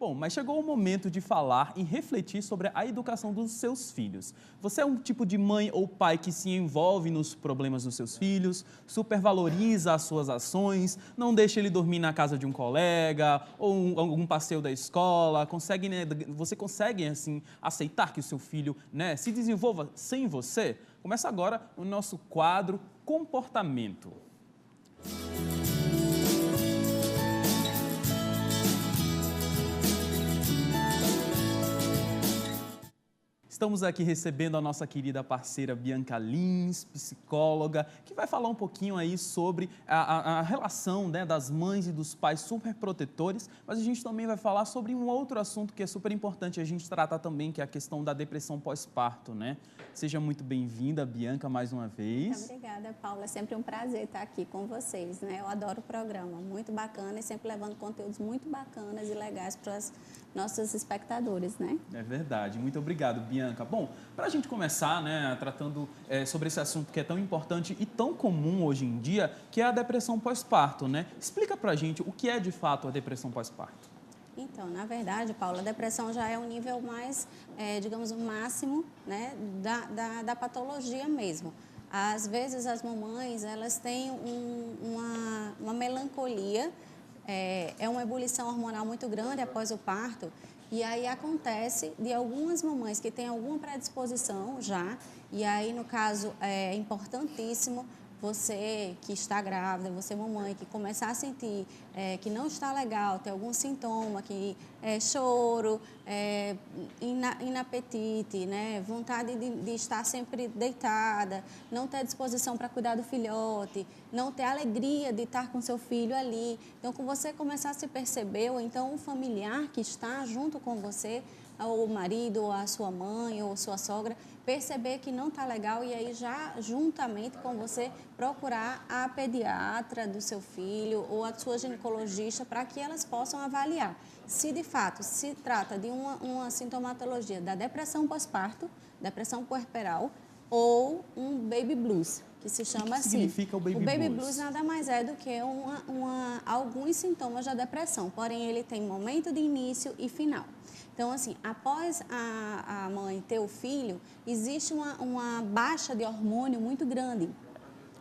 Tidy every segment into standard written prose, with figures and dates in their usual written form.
Bom, mas chegou o momento de falar e refletir sobre a educação dos seus filhos. Você é um tipo de mãe ou pai que se envolve nos problemas dos seus filhos, supervaloriza as suas ações, não deixa ele dormir na casa de um colega ou algum passeio da escola, consegue, né, você consegue assim aceitar que o seu filho, né, se desenvolva sem você? Começa agora o nosso quadro Comportamento. Estamos aqui recebendo a nossa querida parceira Bianca Lins, psicóloga, que vai falar um pouquinho aí sobre a relação, né, das mães e dos pais superprotetores, mas a gente também vai falar sobre um outro assunto que é super importante a gente tratar também, que é a questão da depressão pós-parto, né? Seja muito bem-vinda, Bianca, mais uma vez. Muito obrigada, Paula. É sempre um prazer estar aqui com vocês, né? Eu adoro o programa, muito bacana e sempre levando conteúdos muito bacanas e legais para os nossos espectadores, né? É verdade. Muito obrigado, Bianca. Bom, para a gente começar, né, tratando sobre esse assunto que é tão importante e tão comum hoje em dia, que é a depressão pós-parto, né? Explica para a gente o que é de fato a depressão pós-parto. Então, na verdade, Paula, a depressão já é um nível mais, digamos, o máximo, né, da patologia mesmo. Às vezes, as mamães, elas têm uma melancolia, é uma ebulição hormonal muito grande após o parto, e aí acontece de algumas mamães que têm alguma predisposição já, e aí, no caso, é importantíssimo você que está grávida, você mamãe, que começar a sentir que não está legal, ter algum sintoma, que choro, inapetite, né? Vontade de estar sempre deitada, não ter disposição para cuidar do filhote, não ter alegria de estar com seu filho ali. Então, quando você começar a se perceber, ou então um familiar que está junto com você, ou o marido, ou a sua mãe, ou sua sogra, perceber que não está legal e aí já juntamente com você procurar a pediatra do seu filho ou a sua ginecologista para que elas possam avaliar se de fato se trata de uma sintomatologia da depressão pós-parto, depressão puerperal ou um baby blues, que se chama assim. Significa o baby blues? O baby blues nada mais é do que alguns sintomas da depressão, porém ele tem momento de início e final. Então, assim, após a mãe ter o filho, existe uma baixa de hormônio muito grande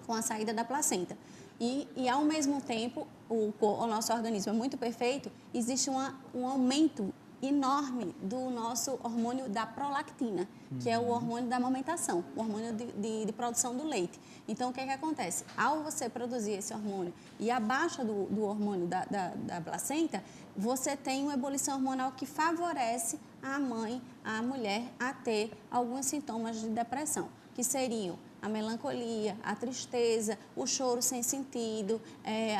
com a saída da placenta. E ao mesmo tempo, o nosso organismo é muito perfeito, existe um aumento enorme do nosso hormônio da prolactina, que é o hormônio da amamentação, o hormônio de produção do leite. Então, o que é que acontece? Ao você produzir esse hormônio e a baixa do hormônio da placenta, você tem uma ebulição hormonal que favorece a mãe, a mulher, a ter alguns sintomas de depressão, que seriam a melancolia, a tristeza, o choro sem sentido,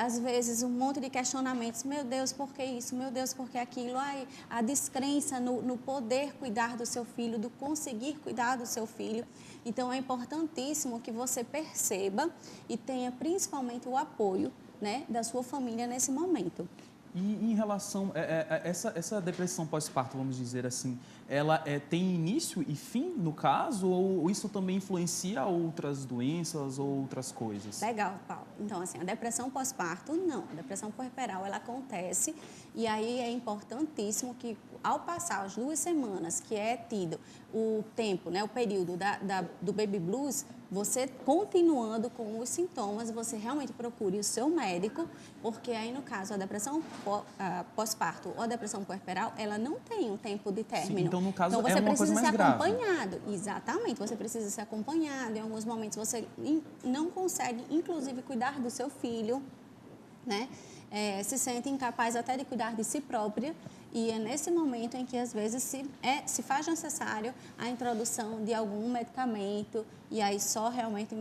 às vezes um monte de questionamentos, meu Deus, por que isso? Meu Deus, por que aquilo? Ai, a descrença no poder cuidar do seu filho, do conseguir cuidar do seu filho. Então, é importantíssimo que você perceba e tenha principalmente o apoio, né, da sua família nesse momento. E em relação a essa depressão pós-parto, vamos dizer assim, ela tem início e fim no caso, ou isso também influencia outras doenças ou outras coisas? Legal, Paulo. Então, assim, a depressão pós-parto, não. A depressão puerperal, ela acontece e aí é importantíssimo que, ao passar as 2 semanas, que é tido o tempo, né, o período do baby blues, você continuando com os sintomas, você realmente procure o seu médico, porque aí, no caso, a depressão pós-parto ou a depressão puerperal, ela não tem um tempo de término. Sim, então, no caso, então, é uma coisa mais grave. Você precisa ser acompanhado. Exatamente, você precisa ser acompanhado. Em alguns momentos, você não consegue, inclusive, cuidar do seu filho, né? Se sente incapaz até de cuidar de si própria, e é nesse momento em que às vezes se faz necessário a introdução de algum medicamento, e aí só realmente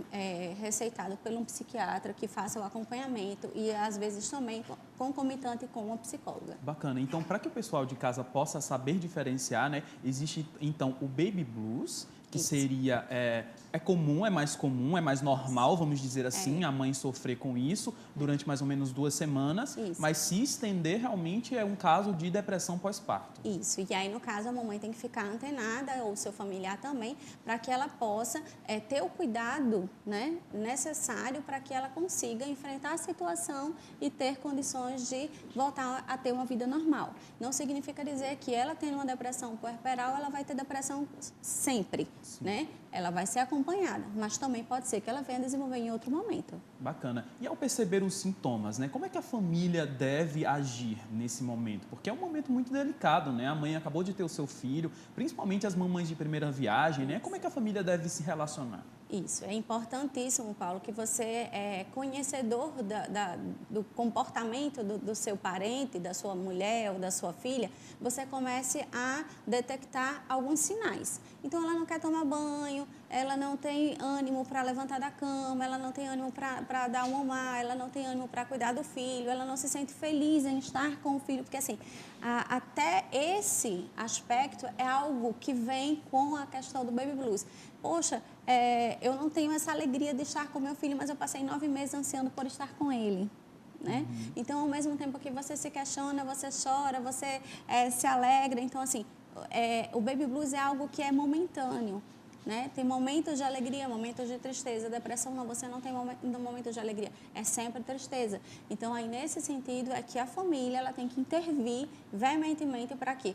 receitado por um psiquiatra que faça o acompanhamento e às vezes também concomitante com uma psicóloga. Bacana. Então, para que o pessoal de casa possa saber diferenciar, né, existe então o baby blues, que Isso. seria, é comum, é mais normal, vamos dizer assim, a mãe sofrer com isso durante mais ou menos 2 semanas, Isso. mas se estender, realmente é um caso de depressão pós-parto. Isso, e aí no caso a mamãe tem que ficar antenada, ou o seu familiar também, para que ela possa ter o cuidado, né, necessário para que ela consiga enfrentar a situação e ter condições de voltar a ter uma vida normal. Não significa dizer que ela tendo uma depressão puerperal, ela vai ter depressão sempre, né? Ela vai ser acompanhada, mas também pode ser que ela venha desenvolver em outro momento. Bacana. E ao perceber os sintomas, né, como é que a família deve agir nesse momento? Porque é um momento muito delicado, né? A mãe acabou de ter o seu filho, principalmente as mamães de primeira viagem, né? Como é que a família deve se relacionar? Isso, é importantíssimo, Paulo, que você conhecedor do comportamento do seu parente, da sua mulher ou da sua filha, você comece a detectar alguns sinais. Então, ela não quer tomar banho, ela não tem ânimo para levantar da cama, ela não tem ânimo para dar uma mamar, ela não tem ânimo para cuidar do filho, ela não se sente feliz em estar com o filho, porque assim, até esse aspecto é algo que vem com a questão do baby blues. Poxa, eu não tenho essa alegria de estar com meu filho, mas eu passei 9 meses ansiando por estar com ele. Né? Então, ao mesmo tempo que você se questiona, você chora, você se alegra. Então, assim, o baby blues é algo que é momentâneo. Né? Tem momentos de alegria, momentos de tristeza. Depressão não, você não tem momentos de alegria, é sempre tristeza. Então, aí nesse sentido é que a família ela tem que intervir veementemente para quê?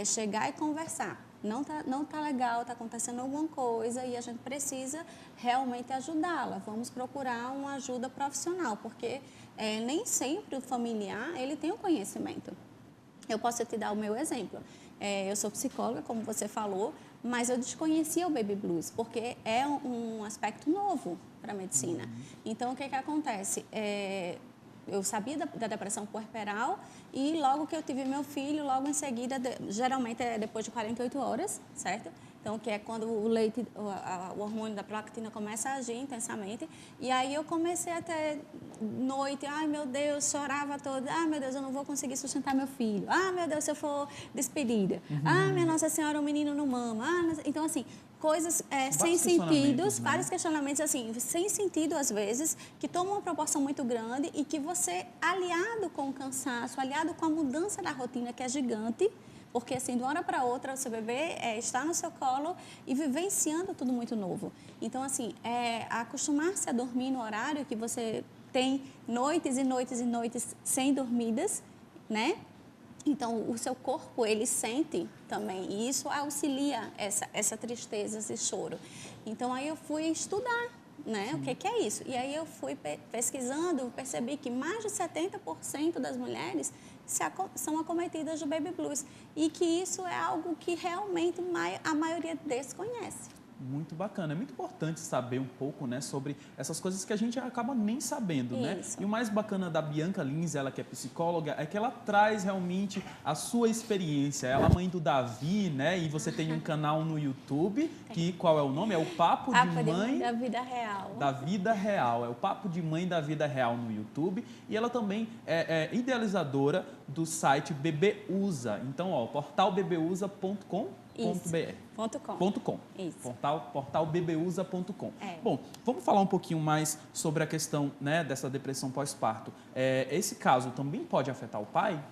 Chegar e conversar. Não tá legal, está acontecendo alguma coisa e a gente precisa realmente ajudá-la. Vamos procurar uma ajuda profissional, porque nem sempre o familiar ele tem o conhecimento. Eu posso te dar o meu exemplo. Eu sou psicóloga, como você falou, mas eu desconhecia o baby blues, porque é um aspecto novo para a medicina. Então, o que acontece? Eu sabia da depressão puerperal e logo que eu tive meu filho, logo em seguida, geralmente é depois de 48 horas, certo? Então, que é quando o leite, o hormônio da prolactina começa a agir intensamente. E aí eu comecei a ter noite, ai meu Deus, chorava toda, ai meu Deus, eu não vou conseguir sustentar meu filho. Ah, meu Deus, se eu for despedida. Ah, minha Nossa Senhora, o menino não mama. Então, assim, coisas sem sentidos, né? vários questionamentos, assim, sem sentido às vezes, que tomam uma proporção muito grande e que você, aliado com o cansaço, aliado com a mudança da rotina, que é gigante, porque, assim, de uma hora para outra, o seu bebê está no seu colo e vivenciando tudo muito novo. Então, assim, acostumar-se a dormir no horário que você tem noites e noites e noites sem dormidas, né? Então, o seu corpo, ele sente também, e isso auxilia essa tristeza, esse choro. Então, aí eu fui estudar, né? O que é isso? E aí eu fui pesquisando, percebi que mais de 70% das mulheres são acometidas do baby blues e que isso é algo que realmente a maioria desconhece. Muito bacana, é muito importante saber um pouco, né, sobre essas coisas que a gente acaba nem sabendo, né? Isso. E o mais bacana da Bianca Lins, ela que é psicóloga, é que ela traz realmente a sua experiência. Ela é mãe do Davi, né? E você tem um canal no YouTube, que qual é o nome? É o Papo de Mãe da Vida Real. Da Vida Real. É o Papo de Mãe da Vida Real no YouTube. E ela também é idealizadora do site Bebê Usa. Então, ó, portalbebeusa.com.br. .com. Isso. Portalbebeusa.com. Bom, vamos falar um pouquinho mais sobre a questão, né, dessa depressão pós-parto. Esse caso também pode afetar o pai?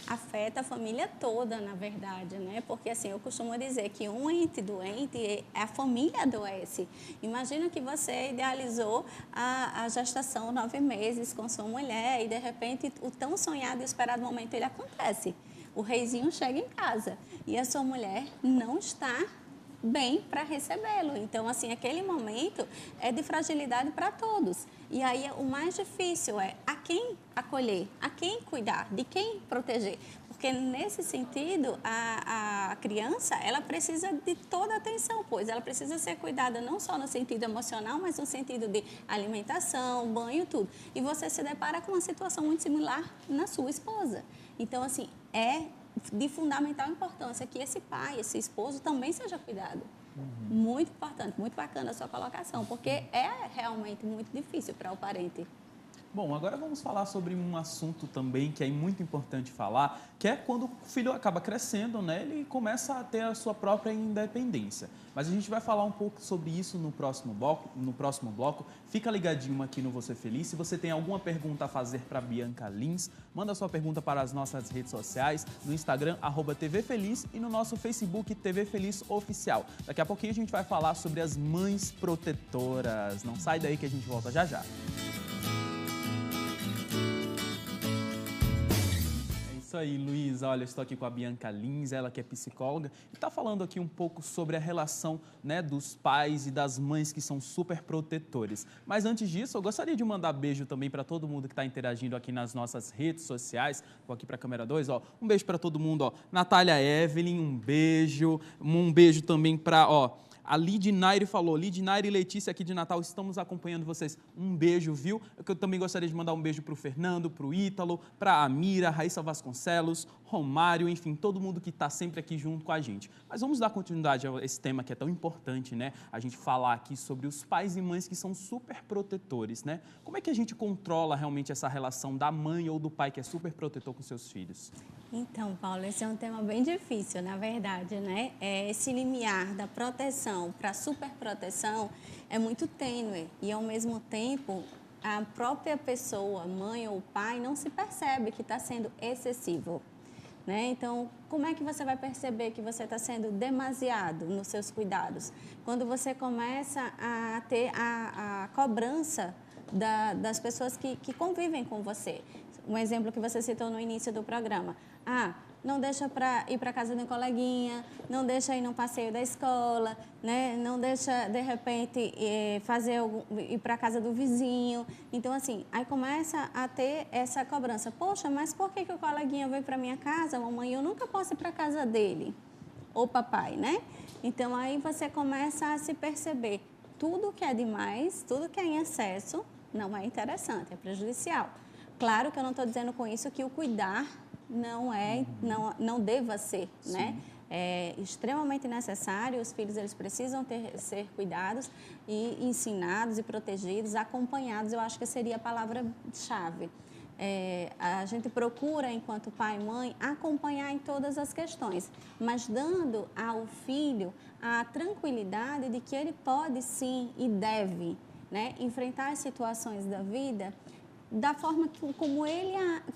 Afeta a família toda, na verdade, né? Porque, assim, eu costumo dizer que um ente doente, a família adoece. Imagina que você idealizou a gestação 9 meses com sua mulher e, de repente, o tão sonhado e esperado momento, ele acontece. O reizinho chega em casa e a sua mulher não está bem para recebê-lo. Então, assim, aquele momento é de fragilidade para todos. E aí, o mais difícil é a quem acolher, a quem cuidar, de quem proteger. Porque, nesse sentido, a criança, ela precisa de toda a atenção, pois ela precisa ser cuidada não só no sentido emocional, mas no sentido de alimentação, banho, tudo. E você se depara com uma situação muito similar na sua esposa. Então, assim, é de fundamental importância que esse pai, esse esposo também seja cuidado. Muito importante, muito bacana a sua colocação, porque é realmente muito difícil para o parente. Bom, agora vamos falar sobre um assunto também que é muito importante falar, que é quando o filho acaba crescendo, né? Ele começa a ter a sua própria independência. Mas a gente vai falar um pouco sobre isso no próximo bloco. Fica ligadinho aqui no Você Feliz. Se você tem alguma pergunta a fazer para Bianca Lins, manda sua pergunta para as nossas redes sociais, no Instagram, @tvfeliz e no nosso Facebook, TV Feliz Oficial. Daqui a pouquinho a gente vai falar sobre as mães protetoras. Não sai daí que a gente volta já já. Isso aí, Luiz. Olha, eu estou aqui com a Bianca Lins, ela que é psicóloga, e está falando aqui um pouco sobre a relação, né, dos pais e das mães que são super protetores. Mas antes disso, eu gostaria de mandar beijo também para todo mundo que está interagindo aqui nas nossas redes sociais. Vou aqui para a câmera 2, ó. Um beijo para todo mundo, ó. Natália Evelyn, um beijo. Um beijo também para, ó, a Lidnaire falou, Lidnaire e Letícia aqui de Natal, estamos acompanhando vocês. Um beijo, viu? Eu também gostaria de mandar um beijo para o Fernando, para o Ítalo, para a Amira, Raíssa Vasconcelos, Romário, enfim, todo mundo que está sempre aqui junto com a gente. Mas vamos dar continuidade a esse tema que é tão importante, né? A gente falar aqui sobre os pais e mães que são super protetores, né? Como é que a gente controla realmente essa relação da mãe ou do pai que é super protetor com seus filhos? Então, Paulo, esse é um tema bem difícil, na verdade, né? Esse limiar da proteção para superproteção é muito tênue e, ao mesmo tempo, a própria pessoa, mãe ou pai, não se percebe que está sendo excessivo, né? Então, como é que você vai perceber que você está sendo demasiado nos seus cuidados? Quando você começa a ter a cobrança das pessoas que convivem com você. Um exemplo que você citou no início do programa. Não deixa para ir para casa de um coleguinha, não deixa ir no passeio da escola, né? Não deixa, de repente, ir para a casa do vizinho. Então, assim, aí começa a ter essa cobrança. Poxa, mas por que o coleguinha veio para minha casa, mamãe? Eu nunca posso ir para a casa dele, ou papai, né? Então, aí você começa a se perceber. Tudo que é demais, tudo que é em excesso, não é interessante, é prejudicial. Claro que eu não estou dizendo com isso que o cuidar não deva ser, sim, né? É extremamente necessário, os filhos eles precisam ser cuidados e ensinados e protegidos, acompanhados, eu acho que seria a palavra-chave. A gente procura, enquanto pai e mãe, acompanhar em todas as questões, mas dando ao filho a tranquilidade de que ele pode sim e deve, né, enfrentar as situações da vida da forma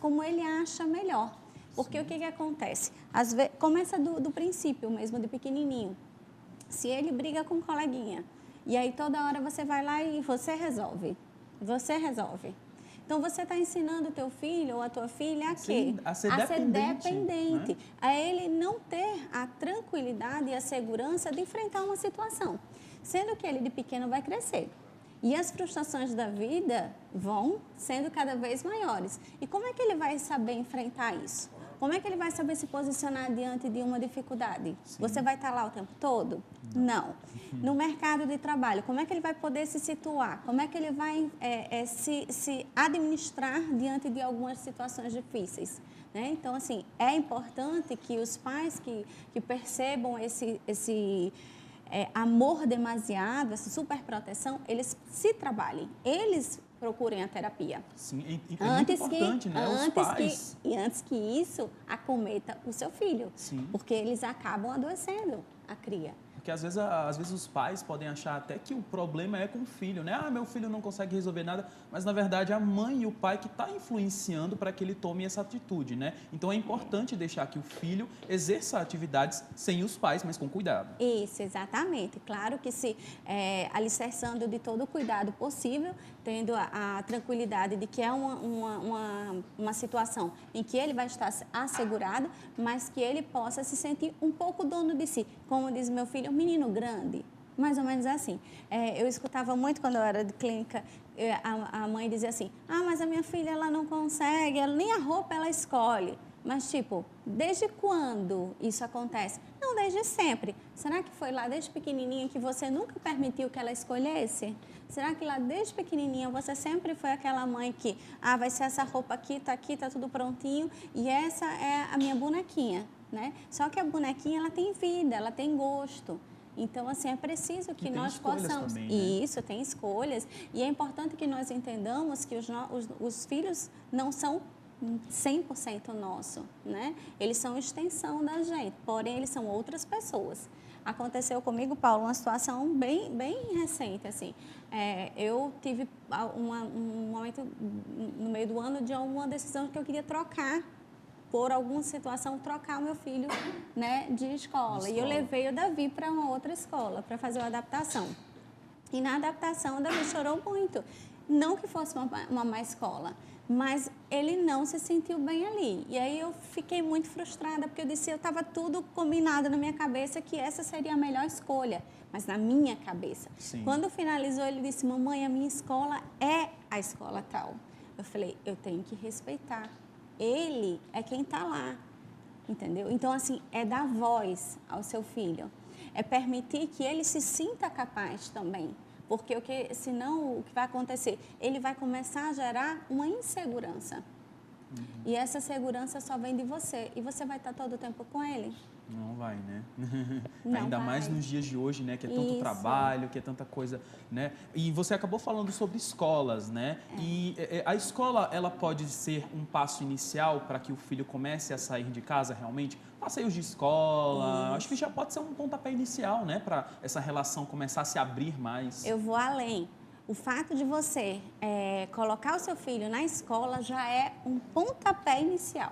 como ele acha melhor. Porque sim, o que acontece? Às vezes, começa do princípio mesmo, de pequenininho. Se ele briga com um coleguinha, e aí toda hora você vai lá e você resolve. Então, você está ensinando o teu filho ou a tua filha a quê? A ser dependente. Né? A ele não ter a tranquilidade e a segurança de enfrentar uma situação. Sendo que ele de pequeno vai crescer. E as frustrações da vida vão sendo cada vez maiores. E como é que ele vai saber enfrentar isso? Como é que ele vai saber se posicionar diante de uma dificuldade? Sim. Você vai estar lá o tempo todo? Não. No mercado de trabalho, como é que ele vai poder se situar? Como é que ele vai se administrar diante de algumas situações difíceis? Né? Então, assim, é importante que os pais que percebam esse amor demasiado, essa superproteção, eles se trabalhem, eles procurem a terapia. Sim, é muito importante, né? Os pais. Antes que isso acometa o seu filho. Sim. Porque eles acabam adoecendo a cria. Porque às vezes os pais podem achar até que o problema é com o filho, né? Meu filho não consegue resolver nada, mas na verdade a mãe e o pai que está influenciando para que ele tome essa atitude, né? Então é importante deixar que o filho exerça atividades sem os pais, mas com cuidado. Isso, exatamente. Claro que se alicerçando de todo o cuidado possível, tendo a tranquilidade de que é uma situação em que ele vai estar assegurado, mas que ele possa se sentir um pouco dono de si. Como diz meu filho, um menino grande, mais ou menos assim. Eu escutava muito quando eu era de clínica, a mãe dizia assim, mas a minha filha ela não consegue, nem a roupa ela escolhe. Mas, tipo, desde quando isso acontece? Não, desde sempre. Será que foi lá desde pequenininha que você nunca permitiu que ela escolhesse? Será que lá desde pequenininha você sempre foi aquela mãe que, vai ser essa roupa aqui, tá tudo prontinho e essa é a minha bonequinha, né? Só que a bonequinha, ela tem vida, ela tem gosto. Então, assim, é preciso que tem nós escolhas possamos... também, né? Isso, tem escolhas. E é importante que nós entendamos que os filhos não são 100% nosso, né? Eles são extensão da gente, porém, eles são outras pessoas. Aconteceu comigo, Paulo, uma situação bem recente, assim. Eu tive um momento no meio do ano de uma decisão que eu queria trocar, por alguma situação, trocar o meu filho, né, de escola. E eu levei o Davi para uma outra escola, para fazer uma adaptação. E na adaptação, o Davi chorou muito. Não que fosse uma má escola, mas ele não se sentiu bem ali. E aí eu fiquei muito frustrada, porque eu disse, eu estava tudo combinado na minha cabeça que essa seria a melhor escolha, mas na minha cabeça. Sim. Quando finalizou, ele disse, mamãe, a minha escola é a escola tal. Eu falei, eu tenho que respeitar. Ele é quem está lá, entendeu? Então, assim, é dar voz ao seu filho. É permitir que ele se sinta capaz também. Porque senão o que vai acontecer? Ele vai começar a gerar uma insegurança. E essa segurança só vem de você. E você vai estar todo o tempo com ele? Não vai, né? Não Ainda vai. mais nos dias de hoje, né? Que é tanto Isso. trabalho, que é tanta coisa, né? E você acabou falando sobre escolas, né? E a escola, ela pode ser um passo inicial para que o filho comece a sair de casa realmente? Passeios de escola, Isso. acho que já pode ser um pontapé inicial, né? Para essa relação começar a se abrir mais. Eu vou além. O fato de você colocar o seu filho na escola já é um pontapé inicial.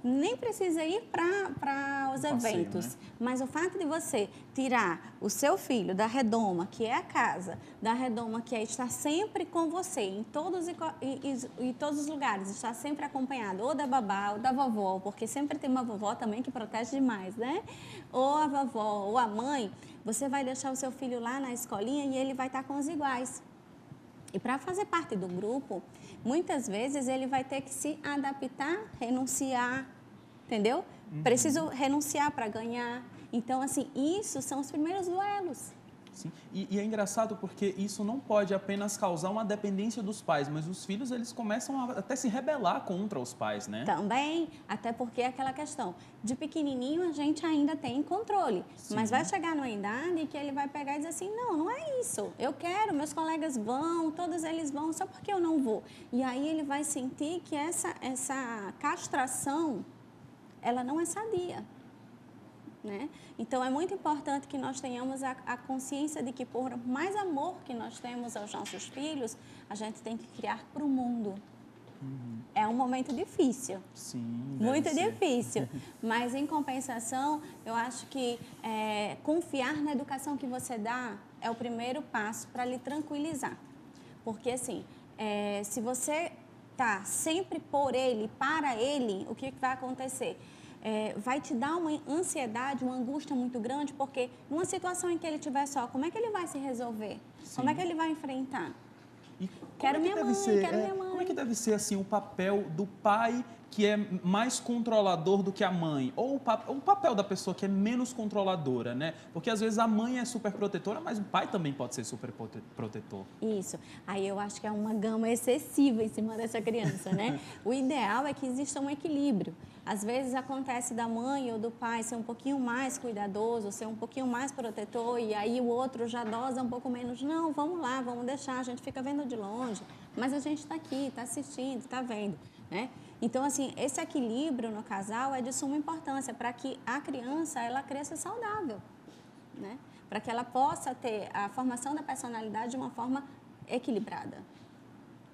Nem precisa ir para os eventos, né? Mas o fato de você tirar o seu filho da redoma, que é a casa, da redoma que é estar sempre com você, em todos os lugares, estar sempre acompanhado, ou da babá, ou da vovó, porque sempre tem uma vovó também que protege demais, né? Ou a vovó, ou a mãe, você vai deixar o seu filho lá na escolinha e ele vai estar com os iguais. E para fazer parte do grupo, muitas vezes ele vai ter que se adaptar, renunciar, entendeu? Preciso renunciar para ganhar. Então, assim, isso são os primeiros duelos. Sim. E é engraçado porque isso não pode apenas causar uma dependência dos pais, mas os filhos, eles começam a até se rebelar contra os pais, né? Também, até porque é aquela questão, de pequenininho a gente ainda tem controle, Sim. Mas vai chegar numa idade que ele vai pegar e dizer assim, não é isso, eu quero, meus colegas vão, todos eles vão, só porque eu não vou. E aí ele vai sentir que essa castração, ela não é sadia. Né? Então, é muito importante que nós tenhamos a consciência de que, por mais amor que nós temos aos nossos filhos, a gente tem que criar para o mundo. É um momento difícil. Sim, muito ser. difícil. Mas, em compensação, eu acho que confiar na educação que você dá é o primeiro passo para lhe tranquilizar. Porque, assim, se você está sempre por ele, para ele, o que vai acontecer? Vai te dar uma ansiedade, uma angústia muito grande, porque numa situação em que ele estiver só, como é que ele vai se resolver? Sim. Como é que ele vai enfrentar? E Quero minha mãe, quero minha mãe. Como é que deve ser assim, o papel do pai que é mais controlador do que a mãe? Ou o papel da pessoa que é menos controladora, né? Porque às vezes a mãe é super protetora, mas o pai também pode ser super protetor. Isso. Aí eu acho que é uma gama excessiva em cima dessa criança, né? O ideal é que exista um equilíbrio. Às vezes acontece da mãe ou do pai ser um pouquinho mais cuidadoso, ser um pouquinho mais protetor, e aí o outro já dosa um pouco menos. Não, vamos lá, vamos deixar, a gente fica vendo de longe, mas a gente está aqui, está assistindo, está vendo, né? Então, assim, esse equilíbrio no casal é de suma importância para que a criança, ela cresça saudável, né? Para que ela possa ter a formação da personalidade de uma forma equilibrada.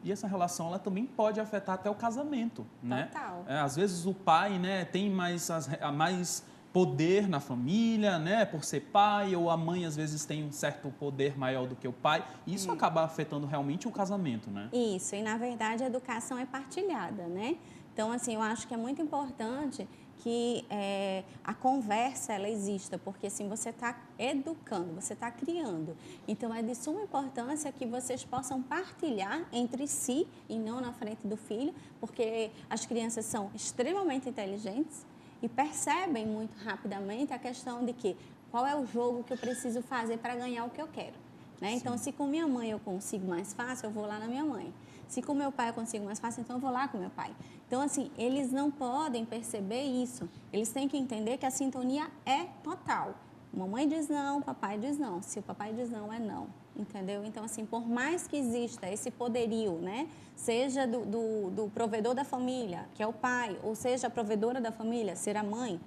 E essa relação, ela também pode afetar até o casamento, né? Total. Às vezes o pai, né, tem mais poder na família, né, por ser pai, ou a mãe às vezes tem um certo poder maior do que o pai, e isso acaba afetando realmente o casamento, né? Isso, e na verdade a educação é partilhada, né? Então, assim, eu acho que é muito importante que a conversa, ela exista, porque assim, você está educando, você está criando. Então, é de suma importância que vocês possam partilhar entre si e não na frente do filho, porque as crianças são extremamente inteligentes e percebem muito rapidamente a questão de que qual é o jogo que eu preciso fazer para ganhar o que eu quero. Né? Então, se com minha mãe eu consigo mais fácil, eu vou lá na minha mãe. Se com meu pai eu consigo mais fácil, então eu vou lá com meu pai. Então, assim, eles não podem perceber isso. Eles têm que entender que a sintonia é total. Mamãe diz não, papai diz não. Se o papai diz não, é não. Entendeu? Então, assim, por mais que exista esse poderio, né? Seja do provedor da família, que é o pai, ou seja a provedora da família, ser a mãe,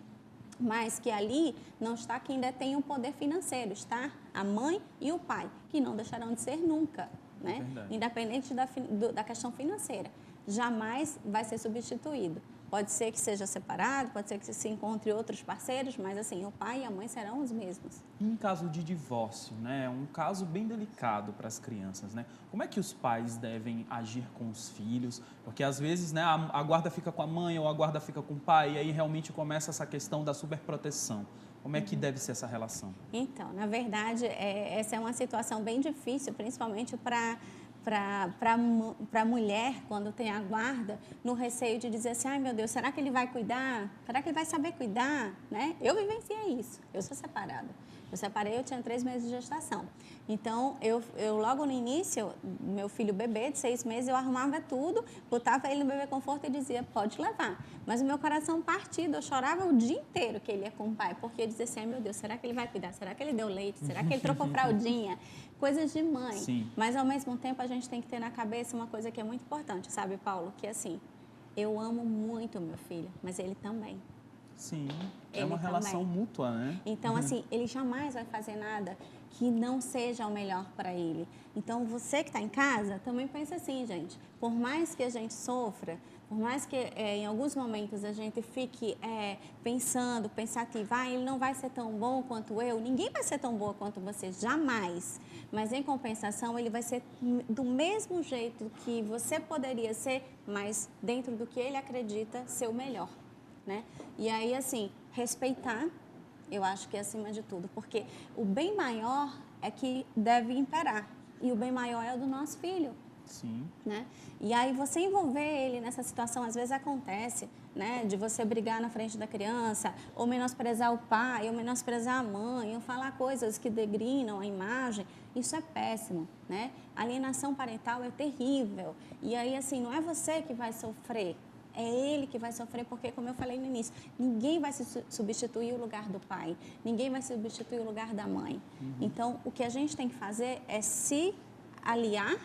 mas que ali não está quem detém o poder financeiro, está a mãe e o pai, que não deixarão de ser nunca, né? Independente da questão financeira. Jamais vai ser substituído. Pode ser que seja separado, pode ser que se encontre outros parceiros, mas assim, o pai e a mãe serão os mesmos. Em caso de divórcio, né, é um caso bem delicado para as crianças, né? Como é que os pais devem agir com os filhos? Porque às vezes, né, a guarda fica com a mãe ou a guarda fica com o pai e aí realmente começa essa questão da superproteção. Como é que deve ser essa relação? Então, na verdade, essa é uma situação bem difícil, principalmente para a mulher, quando tem a guarda, no receio de dizer assim, ai meu Deus, será que ele vai cuidar? Será que ele vai saber cuidar? Né? Eu vivenciei isso, eu sou separada. Eu separei, eu tinha 3 meses de gestação. Então, eu logo no início, meu filho bebê de 6 meses, eu arrumava tudo, botava ele no bebê conforto e dizia, pode levar. Mas o meu coração partido, eu chorava o dia inteiro que ele ia com o pai, porque eu dizia assim, ai meu Deus, será que ele vai cuidar? Será que ele deu leite? Será que ele trocou fraldinha? Coisas de mãe. Sim. Mas, ao mesmo tempo, a gente tem que ter na cabeça uma coisa que é muito importante, sabe, Paulo? Que assim, eu amo muito o meu filho, mas ele também. Sim, é Ele uma relação também. mútua, né? Então, assim, ele jamais vai fazer nada que não seja o melhor para ele. Então, você que está em casa, também pensa assim, gente. Por mais que a gente sofra, por mais que em alguns momentos a gente fique pensando, pensativa, ele não vai ser tão bom quanto eu, ninguém vai ser tão boa quanto você, jamais. Mas, em compensação, ele vai ser do mesmo jeito que você poderia ser, mas dentro do que ele acredita ser o melhor. Né? E aí, assim, respeitar, eu acho que é acima de tudo, porque o bem maior é que deve imperar, e o bem maior é o do nosso filho. Sim. Né? E aí você envolver ele nessa situação, às vezes acontece, né, de você brigar na frente da criança, ou menosprezar o pai, ou menosprezar a mãe, ou falar coisas que degrinam a imagem, isso é péssimo, né? Alienação parental é terrível, e aí, assim, não é você que vai sofrer, é ele que vai sofrer, porque, como eu falei no início, ninguém vai substituir o lugar do pai, ninguém vai substituir o lugar da mãe. Então, o que a gente tem que fazer é se aliar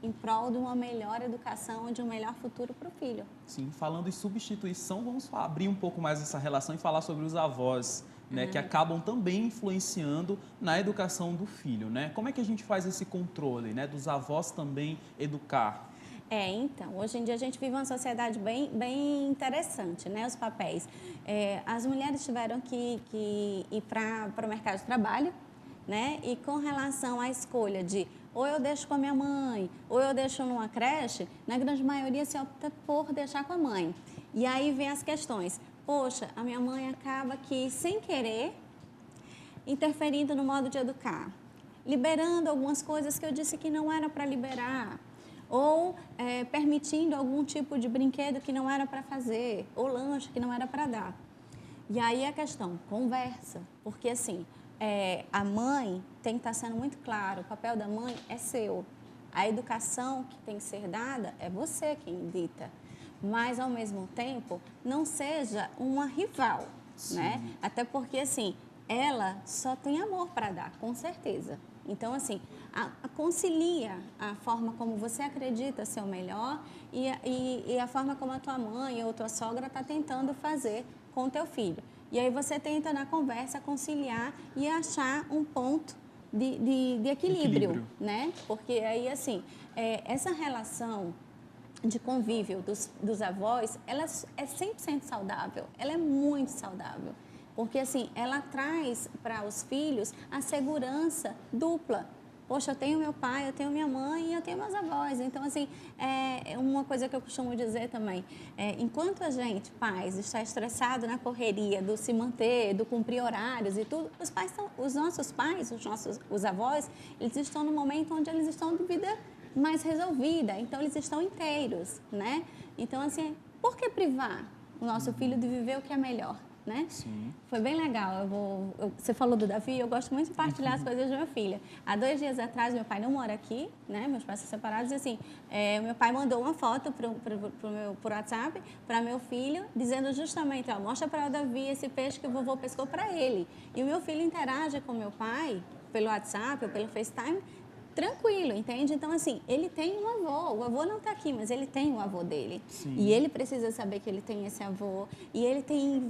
em prol de uma melhor educação, de um melhor futuro para o filho. Sim, falando em substituição, vamos abrir um pouco mais essa relação e falar sobre os avós, né, que acabam também influenciando na educação do filho, né? Como é que a gente faz esse controle, né, dos avós também educar? Então, hoje em dia a gente vive uma sociedade bem interessante, né, os papéis. As mulheres tiveram que ir para o mercado de trabalho, né, e com relação à escolha de ou eu deixo com a minha mãe, ou eu deixo numa creche, na grande maioria se opta por deixar com a mãe. E aí vem as questões. Poxa, a minha mãe acaba que, sem querer, interferindo no modo de educar, liberando algumas coisas que eu disse que não era para liberar, ou permitindo algum tipo de brinquedo que não era para fazer, ou lanche que não era para dar. E aí a questão, conversa, porque assim, a mãe tem que estar sendo muito claro, o papel da mãe é seu, a educação que tem que ser dada é você quem dita, mas ao mesmo tempo não seja uma rival, né? Até porque assim, ela só tem amor para dar, com certeza. Então, assim, concilia a forma como você acredita ser o melhor e a forma como a tua mãe ou tua sogra está tentando fazer com o teu filho. E aí você tenta, na conversa, conciliar e achar um ponto de equilíbrio, né? Porque aí, assim, essa relação de convívio dos avós, ela é 100% saudável, ela é muito saudável. Porque, assim, ela traz para os filhos a segurança dupla. Poxa, eu tenho meu pai, eu tenho minha mãe e eu tenho meus avós. Então, assim, é uma coisa que eu costumo dizer também. Enquanto a gente, pais, está estressado na correria do se manter, do cumprir horários e tudo, os nossos pais, os avós, eles estão no momento onde eles estão de vida mais resolvida. Então, eles estão inteiros, né? Então, assim, por que privar o nosso filho de viver o que é melhor? né? Sim. Foi bem legal. Você falou do Davi, eu gosto muito de partilhar as coisas da minha filha. Há 2 dias atrás, meu pai não mora aqui, né? Meus pais são separados, e assim, meu pai mandou uma foto por WhatsApp para meu filho, dizendo justamente, ó, mostra para o Davi esse peixe que o vovô pescou para ele. E o meu filho interage com meu pai pelo WhatsApp ou pelo FaceTime, tranquilo, entende? Então, assim, ele tem um avô. O avô não está aqui, mas ele tem o avô dele. Sim. E ele precisa saber que ele tem esse avô. E ele tem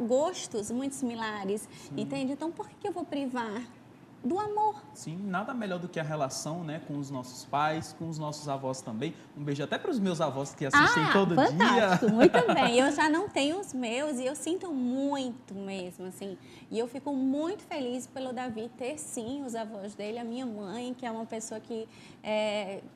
gostos muito similares, entende? Então, por que eu vou privar do amor? Sim, nada melhor do que a relação, né, com os nossos pais, com os nossos avós também. Um beijo até para os meus avós que assistem todo fantástico, dia. muito bem. Eu já não tenho os meus e eu sinto muito mesmo, assim. E eu fico muito feliz pelo Davi ter, sim, os avós dele. A minha mãe, que é uma pessoa que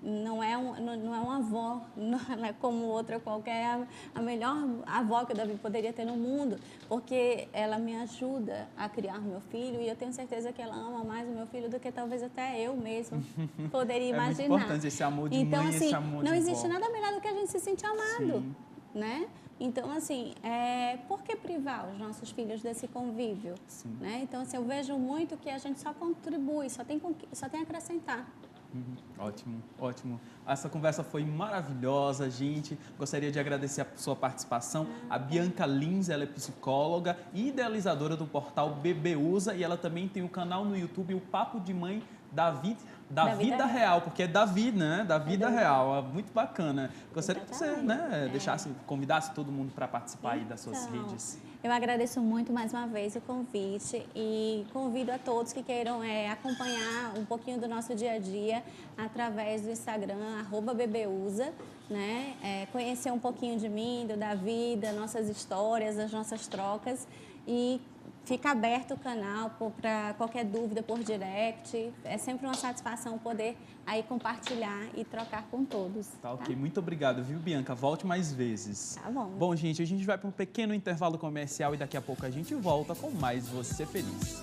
não é uma avó, não é como outra qualquer, a melhor avó que o Davi poderia ter no mundo, porque ela me ajuda a criar meu filho e eu tenho certeza que ela ama mais o meu filho do que talvez até eu mesma poderia imaginar. É muito importante esse amor de então, mãe e assim, esse amor de não existe vó. nada melhor do que a gente se sentir amado, Sim. né? Então, assim, por que privar os nossos filhos desse convívio? Sim. Né? Então, assim, eu vejo muito que a gente só contribui, só tem a acrescentar. Ótimo, ótimo. Essa conversa foi maravilhosa, gente. Gostaria de agradecer a sua participação. A Bianca Lins, ela é psicóloga e idealizadora do portal BBusa e ela também tem o canal no YouTube, o Papo de Mãe da Vida Real, porque é da vida, né? Da vida real. É muito bacana. Gostaria que você, né, convidasse todo mundo para participar aí das suas redes. Eu agradeço muito mais uma vez o convite e convido a todos que queiram acompanhar um pouquinho do nosso dia a dia através do Instagram, @BBusa, né? Conhecer um pouquinho de mim, da vida, nossas histórias, as nossas trocas e fica aberto o canal para qualquer dúvida por direct. É sempre uma satisfação poder aí compartilhar e trocar com todos. Tá ok, muito obrigado, viu, Bianca? Volte mais vezes. Tá bom. Bom, gente, a gente vai para um pequeno intervalo comercial e daqui a pouco a gente volta com mais Você Feliz.